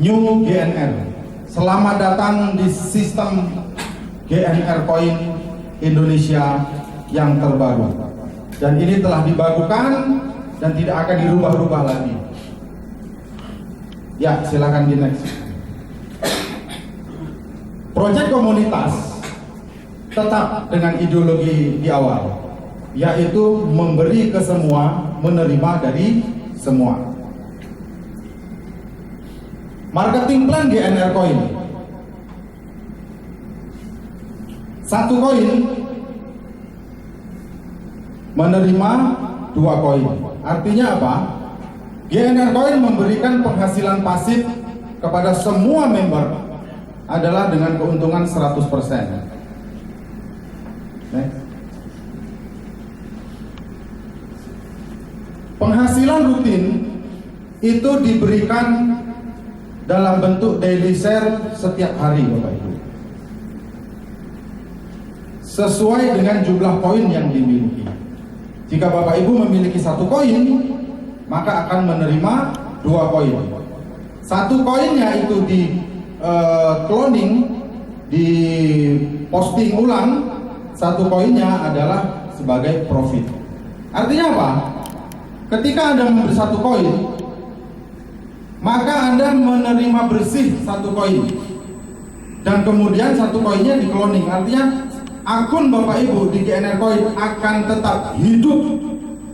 New GNR. Selamat datang di sistem GNR Coin Indonesia yang terbaru. Dan ini telah dibagukan dan tidak akan dirubah-rubah lagi. Ya, silakan di next. Proyek komunitas tetap dengan ideologi di awal, yaitu memberi ke semua, menerima dari semua. Marketing plan GNR Coin. Satu koin menerima 2 koin. Artinya apa? GNR Coin memberikan penghasilan pasif kepada semua member adalah dengan keuntungan 100%. Next. Penghasilan rutin itu diberikan dalam bentuk daily share setiap hari, Bapak Ibu, sesuai dengan jumlah koin yang dimiliki. Jika Bapak Ibu memiliki 1 koin, maka akan menerima 2 koin. 1 koinnya itu di cloning, di posting ulang. 1 koinnya adalah sebagai profit. Artinya apa? Ketika Anda memberi 1 koin, maka Anda menerima bersih 1 koin, dan kemudian 1 koinnya di cloning. Artinya akun Bapak Ibu di GNR Coin akan tetap hidup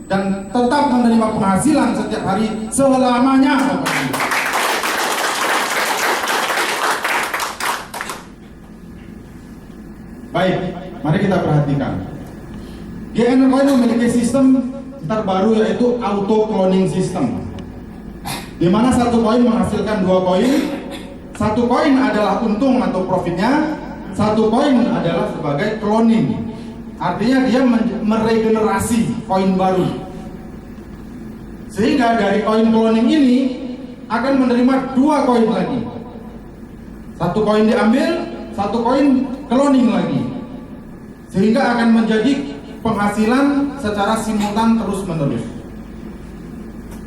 dan tetap menerima penghasilan setiap hari selamanya, Bapak Ibu. Baik, mari kita perhatikan. GNR Coin memiliki sistem terbaru, yaitu auto cloning system, di mana 1 koin menghasilkan 2 koin. 1 koin adalah untung atau profitnya, 1 koin adalah sebagai cloning. Artinya dia meregenerasi koin baru, sehingga dari koin cloning ini akan menerima 2 koin lagi. 1 koin diambil, 1 koin cloning lagi, sehingga akan menjadi penghasilan secara simultan terus menerus.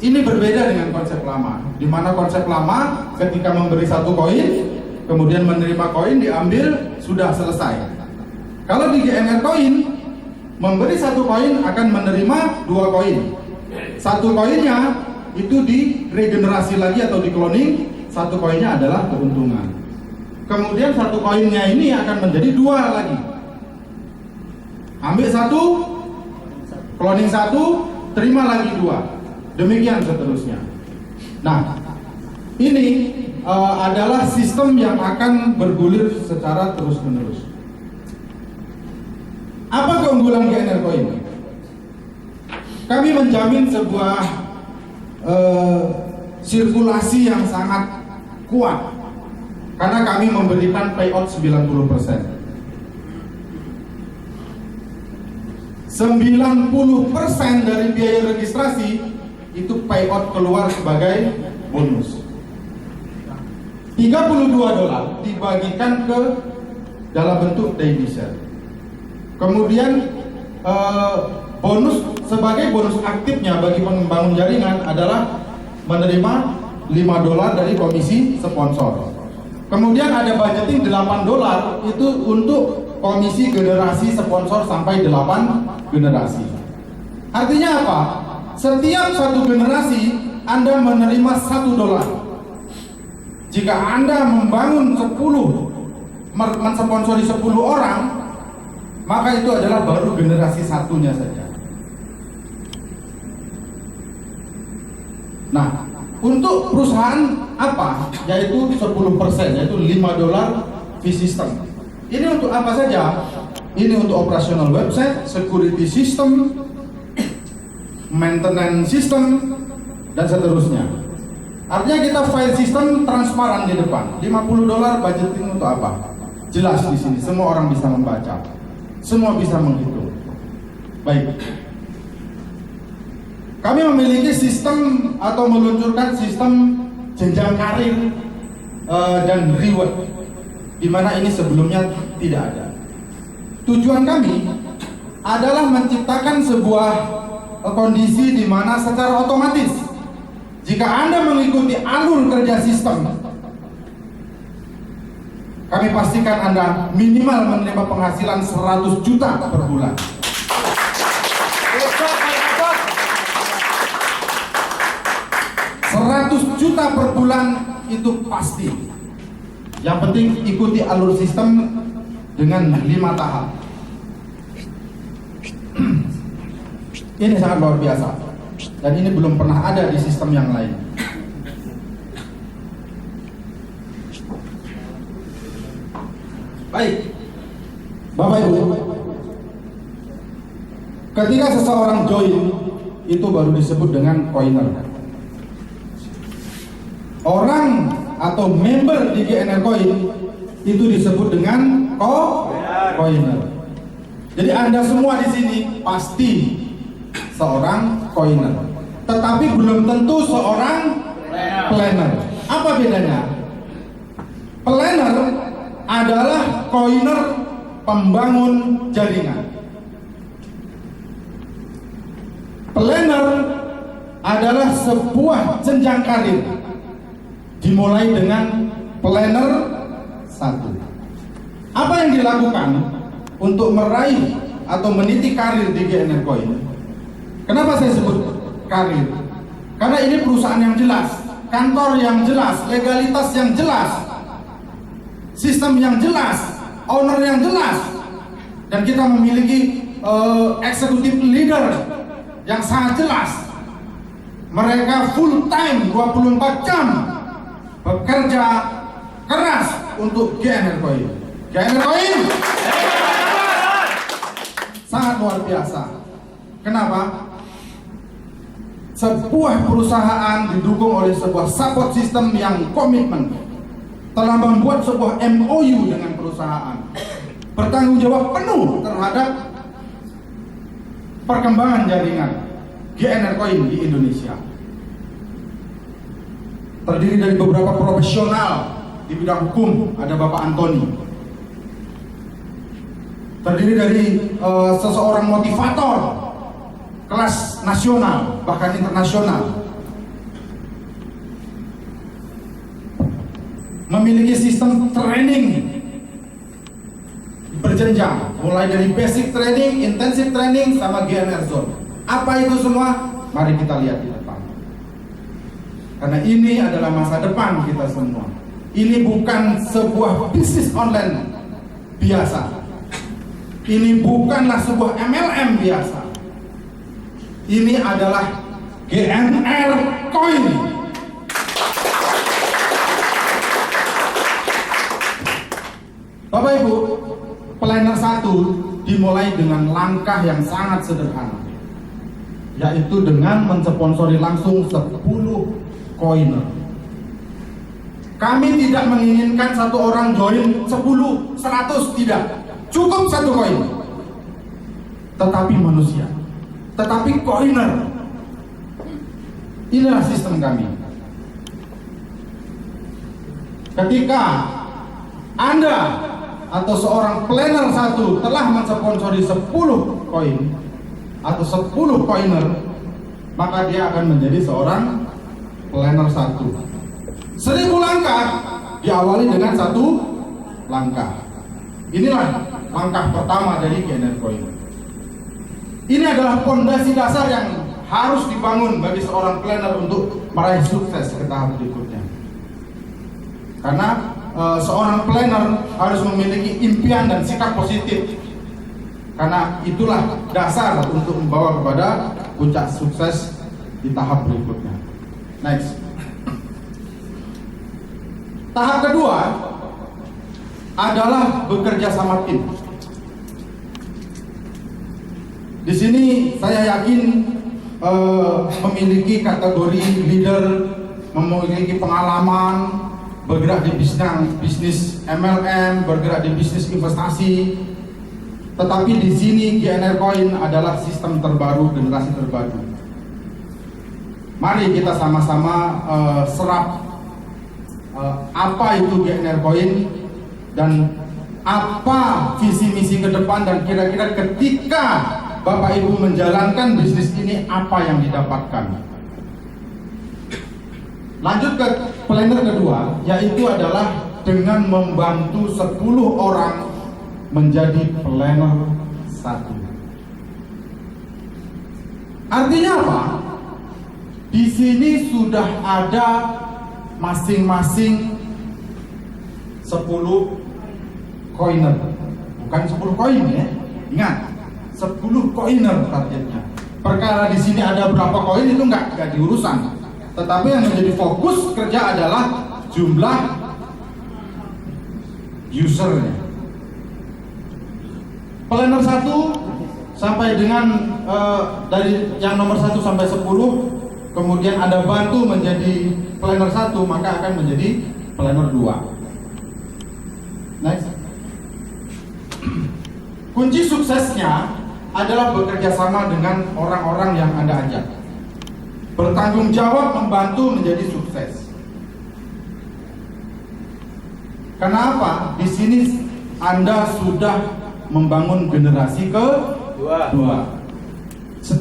Ini berbeda dengan konsep lama, di mana konsep lama ketika memberi 1 koin, kemudian menerima koin diambil, sudah selesai. Kalau di GNR Coin, memberi 1 koin akan menerima 2 koin. 1 koinnya itu diregenerasi lagi atau di cloning, 1 koinnya adalah keuntungan. Kemudian 1 koinnya ini akan menjadi 2 lagi. Ambil 1, cloning 1, terima lagi 2. Demikian seterusnya. Nah, ini adalah sistem yang akan bergulir secara terus-menerus. Apa keunggulan GNR Coin? Kami menjamin sebuah sirkulasi yang sangat kuat, karena kami memberikan payout 90%. 90% dari biaya registrasi itu payout keluar sebagai bonus. $32 dibagikan ke dalam bentuk daily share. Kemudian bonus sebagai bonus aktifnya bagi pembangun jaringan adalah menerima $5 dari komisi sponsor. Kemudian ada budgeting $8 itu untuk komisi generasi sponsor sampai 8 generasi. Artinya apa? Setiap 1 generasi Anda menerima $1. Jika Anda membangun 10, mensponsori 10 orang, maka itu adalah baru generasi 1-nya saja. Nah, untuk perusahaan apa? Yaitu 10%, yaitu $5 fee system. Ini untuk apa saja? Ini untuk operasional website, security system, maintenance system, dan seterusnya. Artinya kita file system transparan di depan. $50 budgeting untuk apa? Jelas di sini, semua orang bisa membaca, semua bisa menghitung. Baik. Kami memiliki sistem atau meluncurkan sistem jenjang karir dan reward, di mana ini sebelumnya tidak ada. Tujuan kami adalah menciptakan sebuah kondisi di mana secara otomatis jika Anda mengikuti alur kerja sistem, kami pastikan Anda minimal menerima penghasilan 100 juta per bulan. 100 juta per bulan itu pasti. Yang penting ikuti alur sistem dengan 5 tahap. Ini sangat luar biasa. Dan ini belum pernah ada di sistem yang lain. Baik, Bapak Ibu, ketika seseorang join itu baru disebut dengan coiner. Orang atau member di GNR Coin itu disebut dengan coiner. Jadi Anda semua di sini pasti seorang coiner, tetapi belum tentu seorang planner. Apa bedanya? Planner adalah coiner pembangun jaringan. Planner adalah sebuah jenjang karir, dimulai dengan planner 1. Apa yang dilakukan untuk meraih atau meniti karir di GNR Coin? Kenapa saya sebut karir? Karena ini perusahaan yang jelas, kantor yang jelas, legalitas yang jelas, sistem yang jelas, owner yang jelas, dan kita memiliki executive leader yang sangat jelas. Mereka full time 24 jam bekerja keras untuk GNR Coin. GNR Coin sangat luar biasa. Kenapa? Sebuah perusahaan didukung oleh sebuah support system yang komitmen, telah membuat sebuah MOU dengan perusahaan, bertanggung jawab penuh terhadap perkembangan jaringan GNR Coin di Indonesia. Terdiri dari beberapa profesional di bidang hukum, ada Bapak Antoni. Terdiri dari seseorang motivator kelas nasional bahkan internasional. Memiliki sistem training berjenjang, mulai dari basic training, intensive training, sama GNR Zone. Apa itu semua? Mari kita lihat di depan. Karena ini adalah masa depan kita semua. Ini bukan sebuah bisnis online biasa. Ini bukanlah sebuah MLM biasa. Ini adalah GNR Coin. Bapak Ibu, planner 1 dimulai dengan langkah yang sangat sederhana, yaitu dengan mensponsori langsung 10 coiner. Kami tidak menginginkan satu orang join 10, 100, tidak. Cukup 1 koin. Tetapi manusia, tetapi coiner. Inilah sistem kami. Ketika Anda atau seorang planner 1 telah mensponsori 10 koin atau 10 coiner, maka dia akan menjadi seorang planner 1. 1000 langkah diawali dengan 1 langkah. Inilah langkah pertama dari GNR Coin. Ini adalah fondasi dasar yang harus dibangun bagi seorang planner untuk meraih sukses ke tahap berikutnya. Karena seorang planner harus memiliki impian dan sikap positif. Karena itulah dasar untuk membawa kepada puncak sukses di tahap berikutnya. Next. Tahap kedua adalah bekerja sama tim. Di sini saya yakin memiliki kategori leader, memiliki pengalaman, bergerak di bisnis MLM, bergerak di bisnis investasi. Tetapi di sini GNR Coin adalah sistem terbaru, generasi terbaru. Mari kita sama-sama serap apa itu GNR Coin dan apa visi misi ke depan, dan kira-kira ketika Bapak Ibu menjalankan bisnis ini apa yang didapatkan. Lanjut ke planner kedua, yaitu adalah dengan membantu 10 orang menjadi planner 1. Artinya apa? Di sini sudah ada masing-masing 10 koiner, bukan 10 koin ya. Ingat, 10 koiner targetnya. Perkara di sini ada berapa koin itu nggak diurusan. Tetapi yang menjadi fokus kerja adalah jumlah usernya. Planner 1 sampai dengan dari yang nomor 1 sampai 10, kemudian Anda bantu menjadi planner 1, maka akan menjadi planner 2. Next. Kunci suksesnya adalah bekerja sama dengan orang-orang yang Anda ajak. Bertanggung jawab membantu menjadi sukses. Kenapa? Di sini Anda sudah membangun generasi kedua.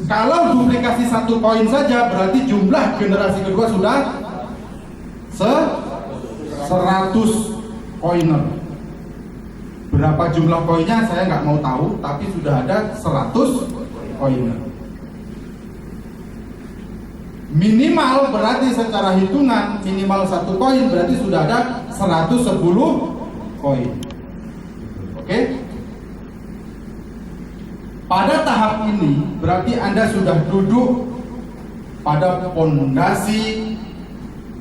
Kalau duplikasi 1 koin saja, berarti jumlah generasi kedua sudah 100 koiner. Berapa jumlah koinnya saya nggak mau tahu, tapi sudah ada 100 koiner. Minimal berarti secara hitungan minimal 1 koin berarti sudah ada 110 koin. Oke? Pada tahap ini berarti Anda sudah duduk pada pondasi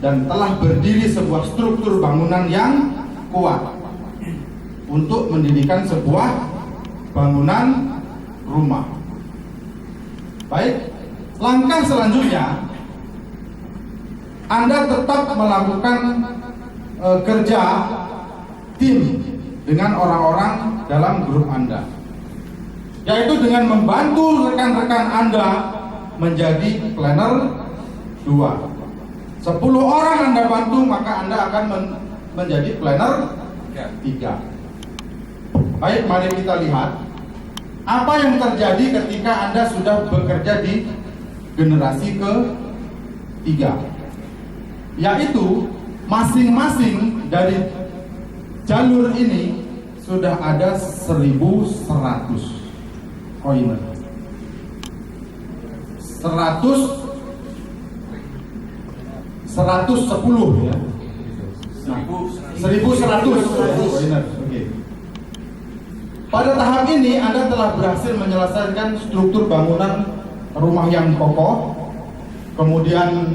dan telah berdiri sebuah struktur bangunan yang kuat untuk mendirikan sebuah bangunan rumah. Baik, langkah selanjutnya Anda tetap melakukan kerja tim dengan orang-orang dalam grup Anda, yaitu dengan membantu rekan-rekan Anda menjadi planner 2. 10 orang Anda bantu, maka Anda akan menjadi planner 3. Baik, mari kita lihat apa yang terjadi ketika Anda sudah bekerja di generasi ke-3, yaitu masing-masing dari jalur ini sudah ada 1.100 koiner. 110 ya. Nah, 1.100 koiner. Oke. Pada tahap ini Anda telah berhasil menyelesaikan struktur bangunan rumah yang kokoh. Kemudian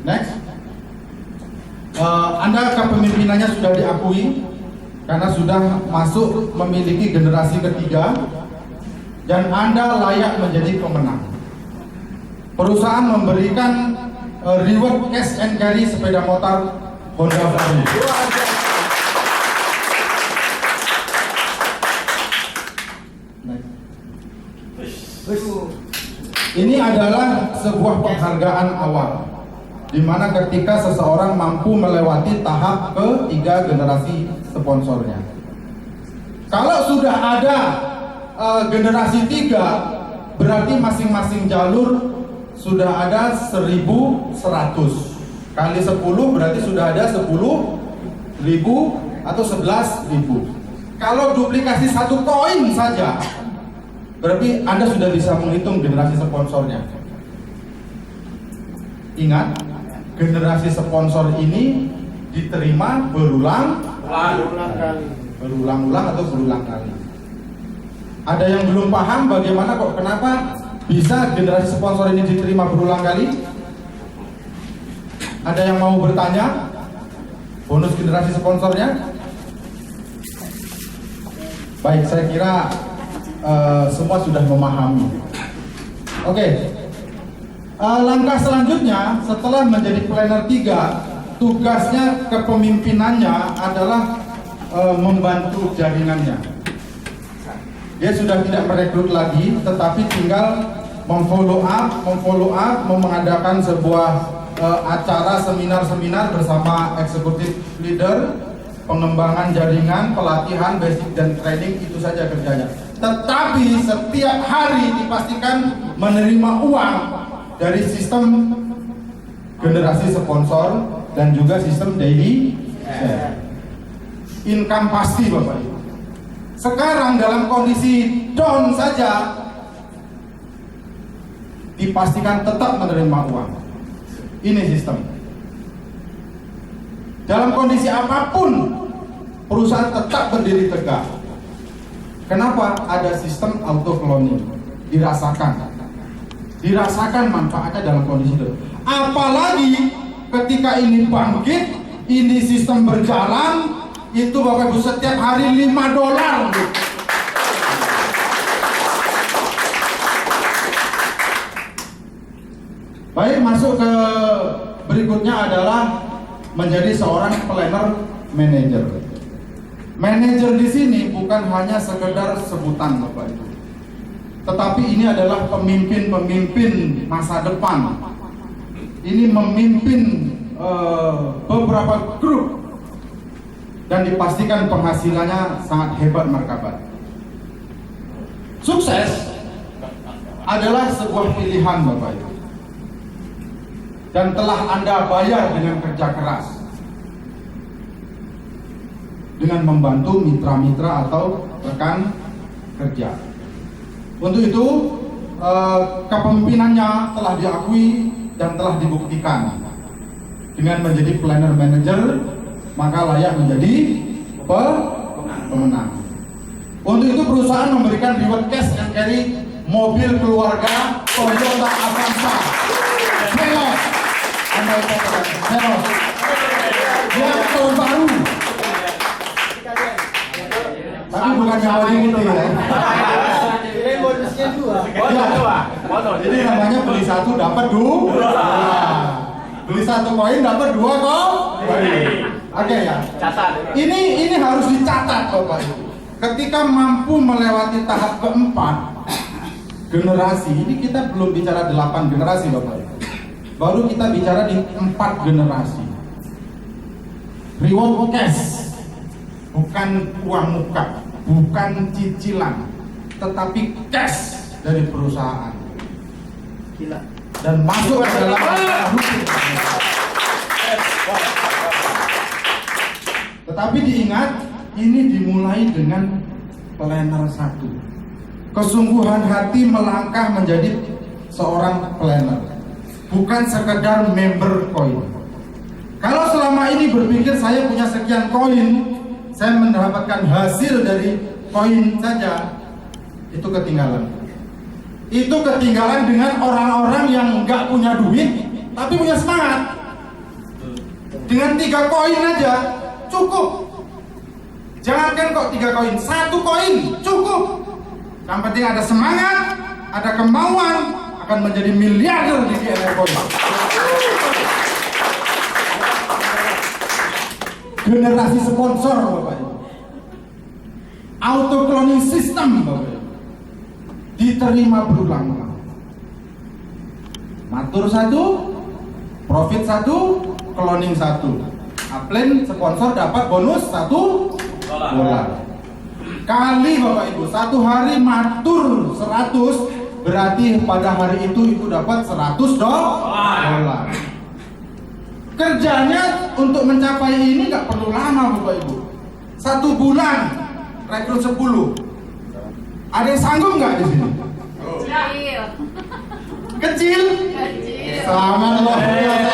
next, Anda kepemimpinannya sudah diakui karena sudah masuk memiliki generasi ketiga, dan Anda layak menjadi pemenang. Perusahaan memberikan reward cash and carry sepeda motor Honda baru. Ini adalah sebuah penghargaan awal, di mana ketika seseorang mampu melewati tahap ketiga generasi sponsornya. Kalau sudah ada generasi 3, berarti masing-masing jalur sudah ada 1.100 kali 10, berarti sudah ada 10.000 atau 11.000. Kalau duplikasi 1 koin saja, berarti Anda sudah bisa menghitung generasi sponsornya. Ingat, generasi sponsor ini diterima berulang-ulang atau berulang kali. Ada yang belum paham bagaimana kok kenapa bisa generasi sponsor ini diterima berulang kali? Ada yang mau bertanya? Bonus generasi sponsornya? Baik, saya kira semua sudah memahami. Oke. Langkah selanjutnya setelah menjadi planner 3, tugasnya kepemimpinannya adalah membantu jaringannya. Dia sudah tidak merekrut lagi, tetapi tinggal memfollow up, mengadakan sebuah acara seminar-seminar bersama eksekutif leader, pengembangan jaringan, pelatihan, basic dan training, itu saja kerjanya. Tetapi setiap hari dipastikan menerima uang dari sistem generasi sponsor dan juga sistem daily share. income pasti Bapak Ibu. Sekarang dalam kondisi down saja dipastikan tetap menerima uang. Ini sistem. Dalam kondisi apapun perusahaan tetap berdiri tegak. Kenapa? Ada sistem auto cloning. Dirasakan manfaatnya dalam kondisi itu. Apalagi ketika ini bangkit, ini sistem berjalan, itu Bapak Ibu setiap hari $5. Baik, masuk ke berikutnya adalah menjadi seorang planner manager. Manajer di sini bukan hanya sekedar sebutan Bapak Ibu, tetapi ini adalah pemimpin masa depan. Ini memimpin beberapa grup dan dipastikan penghasilannya sangat hebat markabat. Sukses adalah sebuah pilihan Bapak Ibu, dan telah Anda bayar dengan kerja keras, dengan membantu mitra-mitra atau rekan kerja. Untuk itu kepemimpinannya telah diakui dan telah dibuktikan. Dengan menjadi planner manager, maka layak menjadi pemenang. Untuk itu perusahaan memberikan reward cash and carry mobil keluarga Toyota Avanza Veloz. Anda katakan Veloz yang terbaru, tapi bukan yang ini ya. Jadi namanya beli satu dapat dua. Beli satu koin dapat dua kok. Oke ya. Catat. Ini harus dicatat Bapak Ibu. Ketika mampu melewati tahap keempat, generasi, ini kita belum bicara 8 generasi Bapak Ibu. Baru kita bicara di 4 generasi. Reward cash, bukan uang muka, bukan cicilan, tetapi cash dari perusahaan. Gila. Dan masuk ke dalam tetapi diingat, ini dimulai dengan planner 1. Kesungguhan hati melangkah menjadi seorang planner, bukan sekedar member koin. Kalau selama ini berpikir saya punya sekian koin, saya mendapatkan hasil dari koin saja, itu ketinggalan. Itu ketinggalan dengan orang-orang yang nggak punya duit tapi punya semangat. Dengan 3 koin aja cukup. Jangankan kok 3 koin, 1 koin cukup. Yang penting ada semangat, ada kemauan, akan menjadi miliarder di DNA Coin. Generasi sponsor Bapak Ibu. Auto cloning system Bapak Ibu. Diterima berulang-ulang. Matur 1, profit 1, cloning 1. Upline sponsor dapat bonus $1. Kali Bapak Ibu, 1 hari matur 100, berarti pada hari itu dapat $100. Kerjanya untuk mencapai ini nggak perlu lama Bapak Ibu. 1 bulan rekrut 10. Ada yang sanggup nggak di sini? Kecil. Sama luar biasa.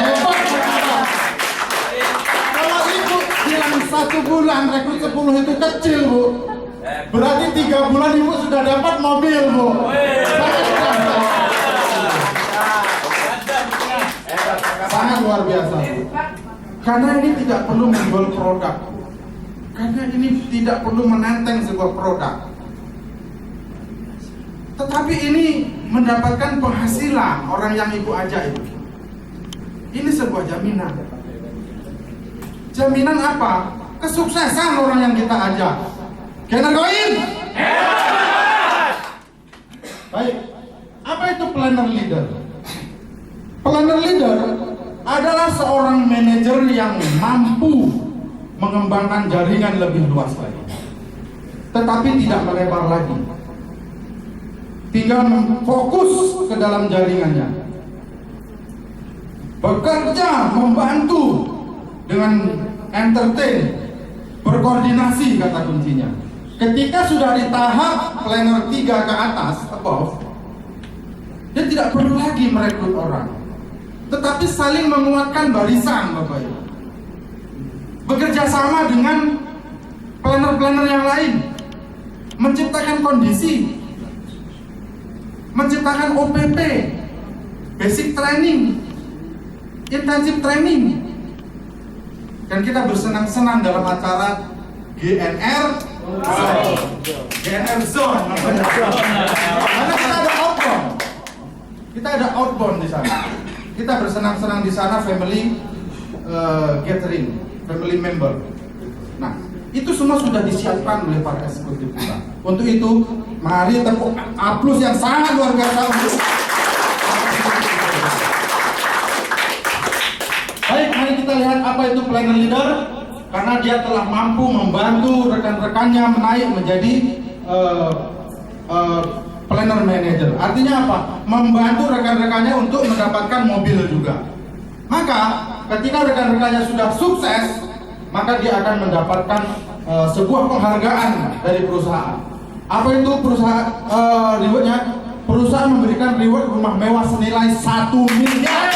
Kalau ibu bilang 1 bulan rekrut 10 itu kecil Bu, berarti 3 bulan ibu sudah dapat mobil Bu. Sangat luar biasa Bu. Karena ini tidak perlu menjual produk, karena ini tidak perlu menenteng sebuah produk, tetapi ini mendapatkan penghasilan orang yang ibu ajak itu. Ini sebuah jaminan. Jaminan apa? Kesuksesan orang yang kita ajak. Kena koin? Baik. Apa itu planner leader? Planner leader adalah seorang manajer yang mampu mengembangkan jaringan lebih luas lagi, tetapi tidak melebar lagi. Tinggal fokus ke dalam jaringannya, bekerja, membantu dengan entertain, berkoordinasi kata kuncinya. Ketika sudah di tahap planner 3 ke atas, above, dia tidak perlu lagi merekrut orang, tetapi saling menguatkan barisan, Bapak Ibu. Bekerja sama dengan planner-planner yang lain, menciptakan kondisi, menciptakan OPP, basic training, intensif training, dan kita bersenang-senang dalam acara GNR Zone. Karena kita ada outbound. Kita ada outbound di sana. Kita bersenang-senang di sana, family gathering, family member. Nah, itu semua sudah disiapkan oleh para eksekutif kita. Untuk itu, mari tepuk aplaus yang sangat luar biasa untuk. Baik, mari kita lihat apa itu planner leader. Karena dia telah mampu membantu rekan-rekannya menaik menjadi planner manager. Artinya apa? Membantu rekan-rekannya untuk mendapatkan mobil juga. Maka ketika rekan-rekannya sudah sukses, maka dia akan mendapatkan sebuah penghargaan dari perusahaan. Apa itu perusahaan rewardnya? Perusahaan memberikan reward rumah mewah senilai 1 miliar.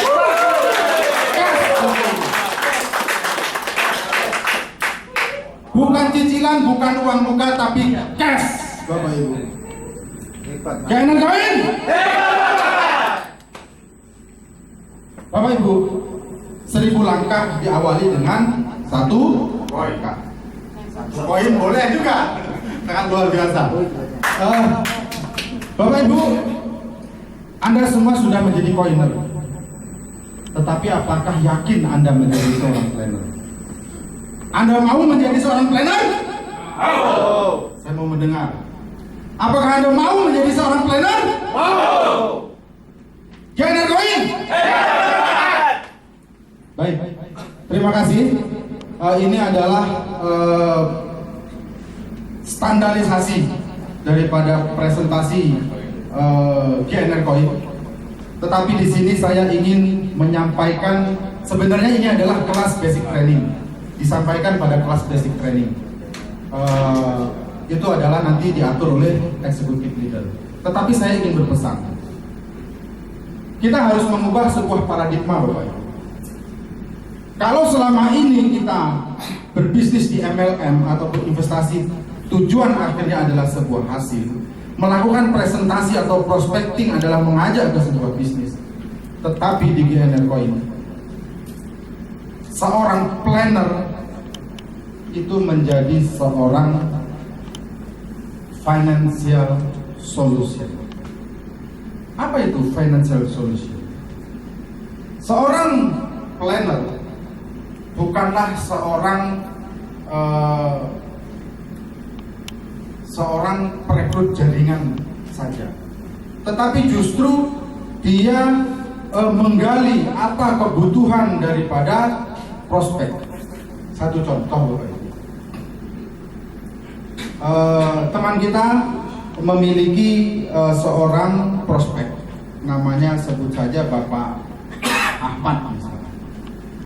Bukan cicilan, bukan uang muka, tapi cash, Bapak Ibu. Jangan koin. Bapak Ibu, 1000 langkah diawali dengan 1 koin. 1 koin boleh juga, sangat luar biasa. Bapak Ibu, Anda semua sudah menjadi koiner. Tetapi apakah yakin Anda menjadi seorang planner? Anda mau menjadi seorang planner? Mau. Saya mau mendengar. Apakah Anda mau menjadi seorang planner? Mau. Jangan koin. Baik. Terima kasih. Ini adalah standarisasi daripada presentasi GNR Coin. Tetapi di sini saya ingin menyampaikan, sebenarnya ini adalah kelas basic training. Disampaikan pada kelas basic training. Itu adalah nanti diatur oleh executive leader. Tetapi saya ingin berpesan, kita harus mengubah sebuah paradigma, Bapak Ibu. Kalau selama ini kita berbisnis di MLM atau berinvestasi, tujuan akhirnya adalah sebuah hasil. Melakukan presentasi atau prospecting adalah mengajak ke sebuah bisnis. Tetapi di GNR Coin, seorang planner itu menjadi seorang financial solution. Apa itu financial solution? Seorang planner bukanlah seorang perekrut jaringan saja, tetapi justru dia menggali apa kebutuhan daripada prospek. Satu contoh, Bapak Ibu. Teman kita memiliki seorang prospek, namanya sebut saja Bapak Ahmad.